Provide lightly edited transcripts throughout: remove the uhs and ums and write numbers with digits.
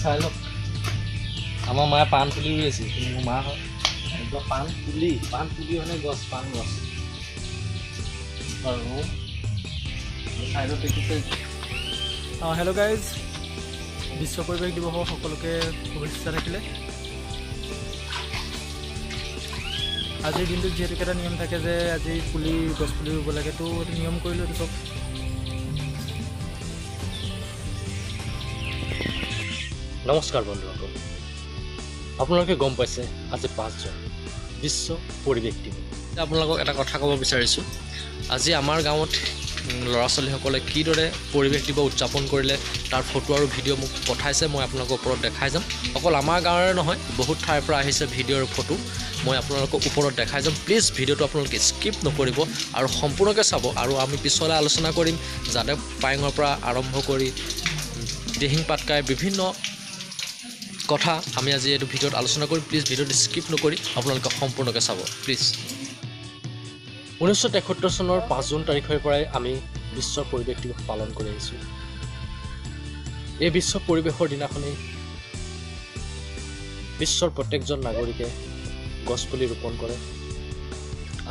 চাই লওক আমাৰ মায়ে পাণ পুলি ৰুই আছিল মোৰ মা হয় একদম পাণ পুলি মানে গছ পাণ গছ আৰু চাইডত দেখিছে হেল্ল' গাইজ বিশ্ব পৰিৱেশ দিৱসৰ সকলোকে শুভেচ্ছা থাকিলে আজিৰ দিনটোত যিহেতু এটা নিয়ম থাকে যে আজি গছ পুলি ৰুব লাগে তো এইটো নিয়ম কৰিলোঁ এইটো চব নমস্কাৰ বন্ধুসকল আপোনালোকে গম পাইছে আজি 5 জুন বিশ্ব পৰিৱেশ দিৱস আপোনালোকক এটা কথা ক'ব বিচাৰিছোঁ আজি আমাৰ গাঁৱত ল'ৰা ছোৱালীসকলে কিদৰে পৰিৱেশ দিৱস উদযাপন কৰিলে তাৰ ফটো আৰু ভিডিঅ' মোক পঠাইছে মই আপোনালোকৰ ওপৰত দেখাই যাম অকল আমাৰ গাঁৱৰে নহয় বহুত ঠাইৰ পৰা আহিছে ভিডিঅ' আৰু ফটো মই আপোনালোকক ওপৰত দেখাই যাম প্লিজ ভিডিঅ'টো আপোনালোকে স্কিপ নকৰিব আৰু সম্পূৰ্ণকৈ চাব আৰু আমি পিছলৈ আলোচনা কৰিম যাদৱ পায়েঙৰ পৰা আৰম্ভ কৰি দিহিং পাটকাই বিভিন্ন কথা আমি আজি এইটো ভিডিঅ'ত আলোচনা কৰিম প্লিজ ভিডিঅ'টো স্কিপ নকৰি আপোনালোকে সম্পূৰ্ণকৈ চাব প্লিজ 1973 চনৰ 5 জুন তাৰিখৰ পৰাই আমি বিশ্ব পৰিৱেশ দিৱস পালন কৰি আহিছোঁ এই বিশ্ব পৰিৱেশৰ দিনাখনেই বিশ্বৰ প্ৰত্যেকজন নাগৰিকে গছপুলি ৰোপণ কৰে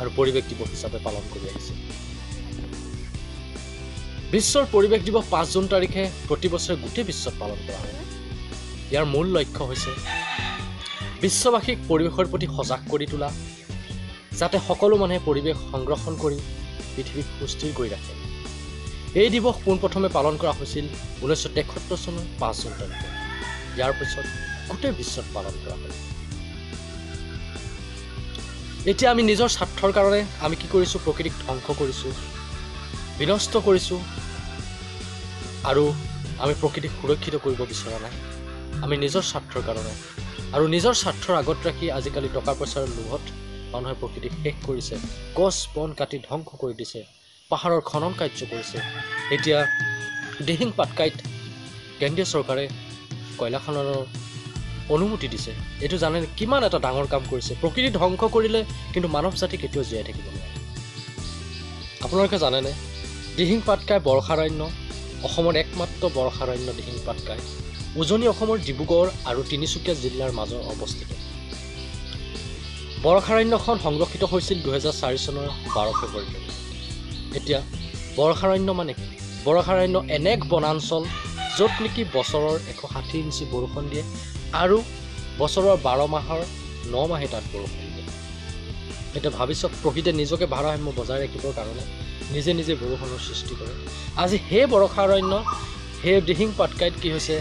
আৰু পৰিৱেশ দিৱস হিচাপে পালন কৰি আহিছে বিশ্বৰ পৰিৱেশ দিৱস 5 জুন তাৰিখে প্ৰতি বছৰে গোটেই বিশ্বত পালন কৰা হয় ইয়াৰ মূল লক্ষ্য হৈছে বিশ্ববাসীক পৰিৱেশৰ প্ৰতি সজাগ কৰি তোলা যাতে সকলো মানুহে পৰিৱেশ সংৰক্ষণ কৰি পৃথিৱীক সুস্থিৰ কৰি ৰাখে এই দিৱস পোনপ্ৰথমে পালন কৰা হৈছিল 1973 চনৰ 5 জুন তাৰিখে ইয়াৰ পিছত গোটেই বিশ্বত পালন কৰা হয় এতিয়া আমি নিজৰ স্বাৰ্থৰ কাৰণে আমি কি কৰিছোঁ প্ৰকৃতিক ধ্বংস কৰিছোঁ বিনষ্ট কৰিছোঁ আৰু আমি প্ৰকৃতিক সুৰক্ষিত কৰিব বিচৰা নাই আমি নিজৰ স্বাৰ্থৰ কাৰণে আৰু নিজৰ স্বাৰ্থৰ আগত ৰাখি আজিকালি টকা পইচাৰ লোভত মানুহে প্ৰকৃতিক শেষ কৰিছে গছ বন কাটি ধ্বংস কৰি দিছে পাহাৰৰ খনন কাৰ্য কৰিছে এতিয়া দিহিং পাটকাইত কেন্দ্ৰীয় চৰকাৰে কয়লা খননৰ অনুমতি দিছে এইটো জানে কিমান এটা ডাঙৰ কাম কৰিছে প্ৰকৃতি ধ্বংস কৰিলে কিন্তু মানৱ জাতি কেতিয়াও জীয়াই থাকিব নোৱাৰে আপোনালোকে জানেনে দিহিং পাটকাই বৰ্ষাৰণ্য অসমৰ একমাত্ৰ বৰ্ষাৰণ্য দিহিং পাটকাই উজনি অসমৰ ডিব্ৰুগড় আৰু তিনিচুকীয়া জিলাৰ মাজত অৱস্থিত বৰ্ষাৰণ্যখন সংৰক্ষিত হৈছিল 2004 চনৰ 12 ফেব্ৰুৱাৰীত এতিয়া বৰ্ষাৰণ্য মানে কি বৰ্ষাৰণ্য এনে এক বনাঞ্চল য'ত নেকি বছৰৰ 160 ইঞ্চি বৰষুণ দিয়ে আৰু বছৰৰ 12 মাহৰ 9 মাহে তাত বৰষুণ দিয়ে এতিয়া ভাবিছক প্ৰকৃতিয়ে নিজকে ভাৰসাম্য বজাই ৰাখিবৰ কাৰণে নিজে নিজে বৰষুণৰ সৃষ্টি কৰে আজি সেই বৰ্ষাৰণ্য সেই দিহিং পাটকাইত কি হৈছে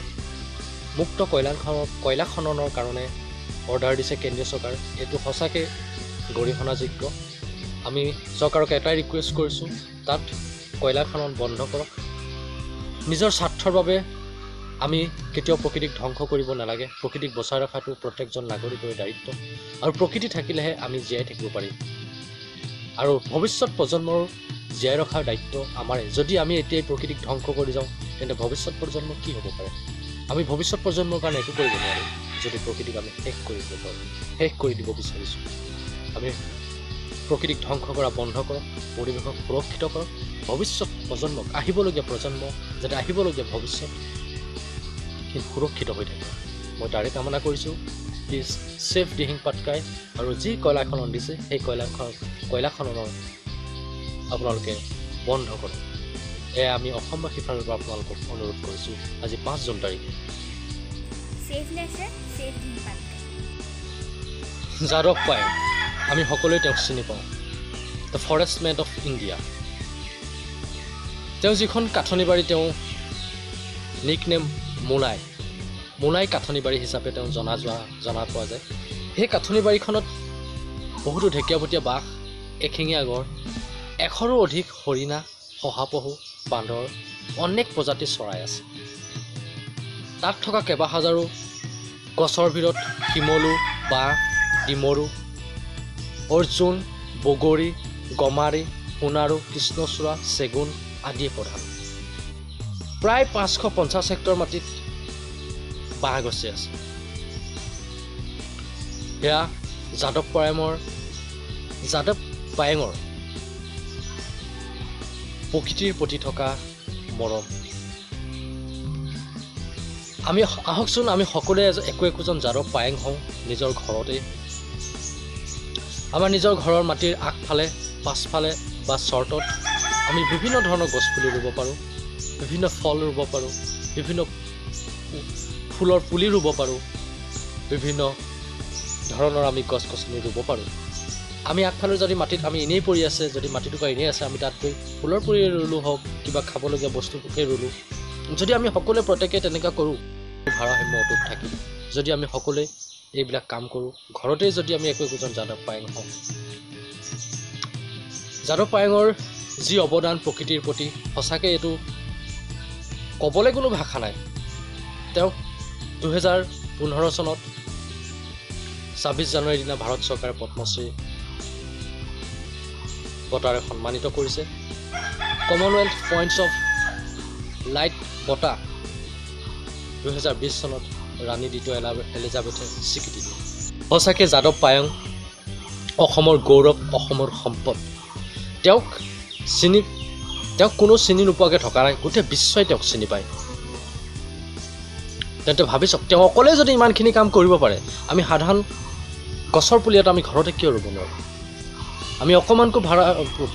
মুক্ত কয়লা খননৰ কাৰণে অৰ্ডাৰ দিছে কেন্দ্ৰীয় চৰকাৰ এইটো সঁচাকৈ গৰিহণাযোগ্য আমি চৰকাৰক এটাই ৰিকুৱেষ্ট কৰিছোঁ তাত কয়লা খনন বন্ধ কৰক নিজৰ স্বাৰ্থৰ বাবে আমি কেতিয়াও প্ৰকৃতিক ধ্বংস কৰিব নালাগে প্ৰকৃতিক বচাই ৰখাটো প্ৰত্যেকজন নাগৰিকৰ দায়িত্ব আৰু প্ৰকৃতি থাকিলেহে আমি জীয়াই থাকিব পাৰিম আৰু ভৱিষ্যত প্ৰজন্মৰ জীয়াই ৰখাৰ দায়িত্ব আমাৰে যদি আমি এতিয়াই প্ৰকৃতিক ধ্বংস কৰি যাওঁ তেন্তে ভৱিষ্যত প্ৰজন্ম কি হ'ব পাৰে আমি ভৱিষ্যত প্ৰজন্মৰ কাৰণে একো কৰিব নোৱাৰিম যদি প্ৰকৃতিক আমি শেষ কৰি দিব বিচাৰিছোঁ আমি প্ৰকৃতিক ধ্বংস কৰা বন্ধ কৰক পৰিৱেশক সুৰক্ষিত কৰক ভৱিষ্যত প্ৰজন্মক আহিবলগীয়া প্ৰজন্ম যাতে আহিবলগীয়া ভৱিষ্যত সুৰক্ষিত হৈ থাকে মই তাৰে কামনা কৰিছোঁ প্লিজ ছেভ দিহিং পাটকাই আৰু যি কয়লা খনন দিছে সেই কয়লা খননৰ আপোনালোকে বন্ধ কৰক এয়া আমি অসমবাসীৰ ফালৰ পৰা আপোনালোকক অনুৰোধ কৰিছোঁ আজি 5 জুন তাৰিখে যাদৱ পায়েং আমি সকলোৱে তেওঁক চিনি পাওঁ the forest man of India তেওঁ যিখন কাঠনিবাৰী তেওঁ নিক নেম মোনাই কাঠনিবাৰী হিচাপে তেওঁ জনা পোৱা যায় সেই কাঠনিবাৰীখনত বহুতো ঢেকীয়াপতীয়া বাঘ এশিঙীয়া গড় 100ৰো অধিক হৰিণা শহাপহু বান্দৰ অনেক প্ৰজাতিৰ চৰাই আছে তাত থকা কেইবা হাজাৰো গছৰ ভিতৰত শিমলু বাঁহ ডিমৰু অৰ্জুন বগৰী গমাৰি সোণাৰু কৃষ্ণচূড়া চেগুন আদিয়ে প্ৰধান প্ৰায় 550 হেক্টৰ মাটিত বাঁহ গছি আছে এয়া যাদৱ পায়েঙৰ প্ৰকৃতিৰ প্ৰতি থকা মৰম আমি আহকচোন আমি সকলোৱে একোজন যাদৱ পায়েং হওঁ নিজৰ ঘৰতে। আমাৰ নিজৰ ঘৰৰ মাটিৰ আগফালে পাছফালে বা চৰ্টত আমি বিভিন্ন ধৰণৰ গছপুলি ৰুব পাৰোঁ, বিভিন্ন ফল ৰুব পাৰোঁ, বিভিন্ন ফুলৰ পুলি ৰুব পাৰোঁ, বিভিন্ন ধৰণৰ আমি গছ গছনি ৰুব পাৰোঁ। আমি আগফালে যদি মাটিত আমি এনেই পৰি আছে, যদি মাটিটুকুৰা এনেই আছে, আমি তাত গৈ ফুলৰ পুলি ৰুলোঁ হওক, কিবা খাবলগীয়া বস্তুটোকে ৰুলোঁ। যদি আমি সকলোৱে প্ৰত্যেকে তেনেকুৱা কৰোঁ, ভাৰসাম্য অটুট থাকিব। যদি আমি সকলোৱে এইবিলাক কাম কৰোঁ, ঘৰতেই যদি আমি একোজন যাদৱ পায়েং হওঁ। যাদৱ পায়েঙৰ যি অৱদান প্ৰকৃতিৰ প্ৰতি, সঁচাকৈ এইটো ক'বলৈ কোনো ভাষা নাই। তেওঁক 2015 চনত 26 জানুৱাৰীৰ দিনা ভাৰত চৰকাৰে পদ্মশ্ৰী বঁটাৰে সন্মানিত কৰিছে। কমনৱেলথ পইণ্টছ অফ লাইট বঁটা 2020 চনত ৰাণী দ্বিতীয় এলিজাবেথে স্বীকৃতি দিয়ে। সঁচাকৈ যাদৱ পায়েং অসমৰ গৌৰৱ, অসমৰ সম্পদ। তেওঁক কোনো চিনি নোপোৱাকৈ থকা নাই, গোটেই বিশ্বই তেওঁক চিনি পায়। তেন্তে ভাবি চাওক, তেওঁ অকলে যদি ইমানখিনি কাম কৰিব পাৰে, আমি সাধাৰণ গছৰ পুলি এটা আমি ঘৰতে কিয় ৰুব নোৱাৰোঁ? আমি অকণমানকৈ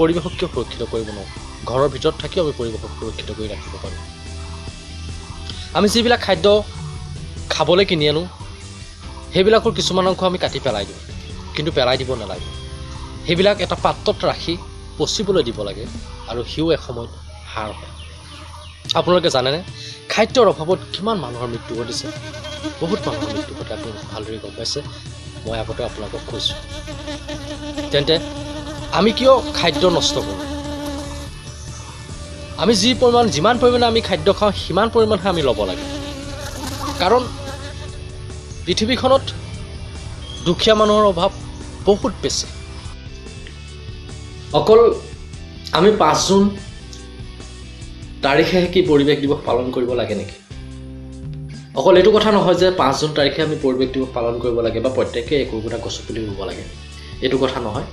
পৰিৱেশক কিয় সুৰক্ষিত কৰিব নোৱাৰোঁ? ঘৰৰ ভিতৰত থাকিও আমি পৰিৱেশক সুৰক্ষিত কৰি ৰাখিব পাৰোঁ। আমি যিবিলাক খাদ্য খাবলৈ কিনি আনো, সেইবিলাকৰ কিছুমান অংশ আমি কাটি পেলাই দিওঁ, কিন্তু পেলাই দিব নালাগে। সেইবিলাক এটা পাত্ৰত ৰাখি পচিবলৈ দিব লাগে, আৰু সিও এসময়ত সাৰ হয়। আপোনালোকে জানেনে খাদ্যৰ অভাৱত কিমান মানুহৰ মৃত্যু ঘটিছে? বহুত মানুহৰ মৃত্যু ঘটে, আপুনি ভালদৰে গম পাইছে, মই আগতে আপোনালোকক কৈছোঁ। তেন্তে আমি কিয় খাদ্য নষ্ট কৰোঁ? আমি যিমান পৰিমাণে আমি খাদ্য খাওঁ, সিমান পৰিমাণে আমি ল'ব লাগে। কাৰণ পৃথিৱীখনত দুখীয়া মানুহৰ অভাৱ বহুত বেছি। অকল আমি 5 জুন তাৰিখেহে কি পৰিৱেশ দিৱস পালন কৰিব লাগে নেকি? অকল এইটো কথা নহয় যে 5 জুন তাৰিখে আমি পৰিৱেশ দিৱস পালন কৰিব লাগে বা প্ৰত্যেকে একোটা গছপুলি ৰুব লাগে, এইটো কথা নহয়।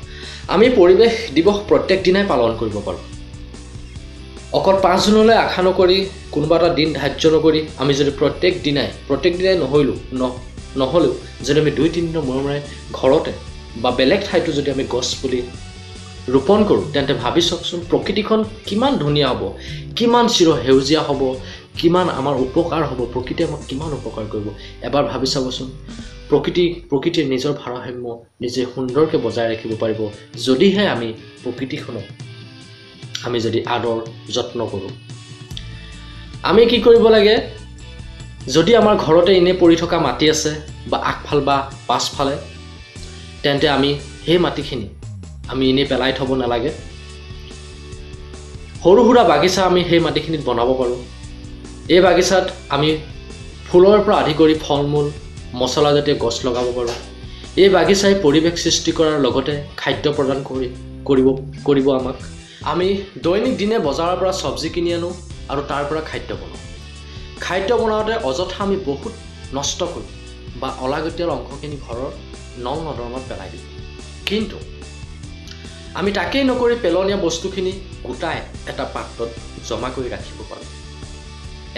আমি পৰিৱেশ দিৱস প্ৰত্যেক দিনাই পালন কৰিব পাৰোঁ। অকল 5 জুনলৈ আশা নকৰি, কোনোবা এটা দিন ধাৰ্য নকৰি, আমি যদি প্ৰত্যেক দিনাই নহ'লেও যদি আমি 2-3 দিনৰ মূৰে ঘৰতে বা বেলেগ ঠাইতো যদি আমি গছপুলি ৰোপণ কৰোঁ, তেন্তে ভাবি চাওকচোন প্ৰকৃতিখন কিমান ধুনীয়া হ'ব, কিমান চিৰসেউজীয়া হ'ব, কিমান আমাৰ উপকাৰ হ'ব, প্ৰকৃতিয়ে আমাক কিমান উপকাৰ কৰিব। এবাৰ ভাবি চাবচোন, প্ৰকৃতিৰ নিজৰ ভাৰসাম্য নিজে সুন্দৰকৈ বজাই ৰাখিব পাৰিব, যদিহে আমি প্ৰকৃতিখনক আমি যদি আদৰ যত্ন কৰোঁ। আমি কি কৰিব লাগে, যদি আমাৰ ঘৰতে এনেই পৰি থকা মাটি আছে বা আগফাল বা পাছফালে, তেন্তে আমি সেই মাটিখিনি আমি এনেই পেলাই থ'ব নালাগে। সৰু সুৰা বাগিচা আমি সেই মাটিখিনিত বনাব পাৰোঁ। এই বাগিচাত আমি ফুলৰ পৰা আদি কৰি ফল মূল, মছলাজাতীয় গছ লগাব পাৰোঁ। এই বাগিচাই পৰিৱেশ সৃষ্টি কৰাৰ লগতে খাদ্য প্ৰদান কৰিব আমাক। আমি দৈনিক দিনে বজাৰৰ পৰা চব্জি কিনি আনো আৰু তাৰ পৰা খাদ্য বনাওঁ। খাদ্য বনাওঁতে অযথা আমি বহুত নষ্ট কৰোঁ বা অলাগতিয়াল অংশখিনি ঘৰৰ নৰ্দমাত পেলাই দিওঁ। কিন্তু আমি তাকেই নকৰি পেলনীয়া বস্তুখিনি গোটাই এটা পাত্ৰত জমা কৰি ৰাখিব পাৰোঁ।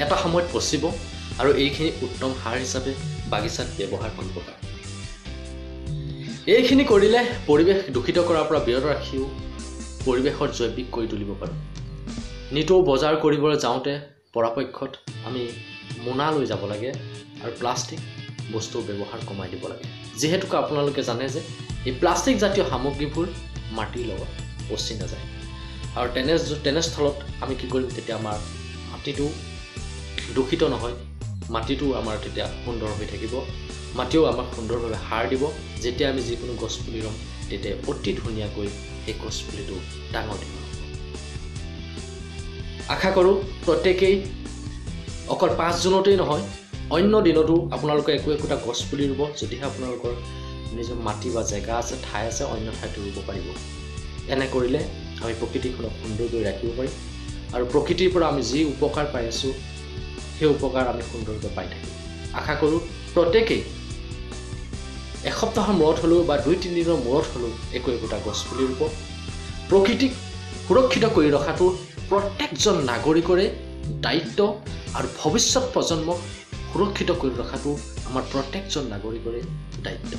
এটা সময়ত পচিব আৰু এইখিনি উত্তম সাৰ হিচাপে বাগিচাত ব্যৱহাৰ কৰিব পাৰোঁ। এইখিনি কৰিলে পৰিৱেশ দূষিত কৰাৰ পৰা বিৰত ৰাখিও পৰিৱেশৰ জৈৱিক কৰি তুলিব পাৰোঁ। নিতৌ বজাৰ কৰিবলৈ যাওঁতে পৰাপক্ষত আমি মোনা লৈ যাব লাগে আৰু প্লাষ্টিক বস্তুৰ ব্যৱহাৰ কমাই দিব লাগে। যিহেতুকে আপোনালোকে জানে যে এই প্লাষ্টিক জাতীয় সামগ্ৰীবোৰ মাটিৰ লগত পচি নাযায়, আৰু তেনেস্থলত আমি কি কৰিম, তেতিয়া আমাৰ মাটিটো দূষিত নহয়, মাটিটো আমাৰ তেতিয়া সুন্দৰ হৈ থাকিব, মাটিও আমাক সুন্দৰভাৱে সাৰ দিব। যেতিয়া আমি যিকোনো গছপুলি ৰুম, তেতিয়া অতি ধুনীয়াকৈ সেই গছপুলিটো ডাঙৰ দীঘল হ'ব। আশা কৰোঁ প্ৰত্যেকেই অকল 5 জুনতেই নহয়, অন্য দিনতো আপোনালোকে একোটা গছপুলি ৰুব। যদিহে আপোনালোকৰ নিজৰ মাটি বা জেগা আছে, ঠাই আছে, অন্য ঠাইতো ৰুব পাৰিব। এনে কৰিলে আমি প্ৰকৃতিখনক সুন্দৰ কৰি ৰাখিব পাৰিম, আৰু প্ৰকৃতিৰ পৰা আমি যি উপকাৰ পাই আছোঁ, সেই উপকাৰ আমি সুন্দৰকৈ পাই থাকিম। আশা কৰোঁ প্ৰত্যেকেই এসপ্তাহৰ মূৰত হ'লেও বা 2-3 দিনৰ মূৰত হ'লেও একোটা গছপুলি ৰুব। প্ৰকৃতিক সুৰক্ষিত কৰি ৰখাটো প্ৰত্যেকজন নাগৰিকৰে দায়িত্ব, আৰু ভৱিষ্যত প্ৰজন্মক সুৰক্ষিত কৰি ৰখাটো আমাৰ প্ৰত্যেকজন নাগৰিকৰে দায়িত্ব।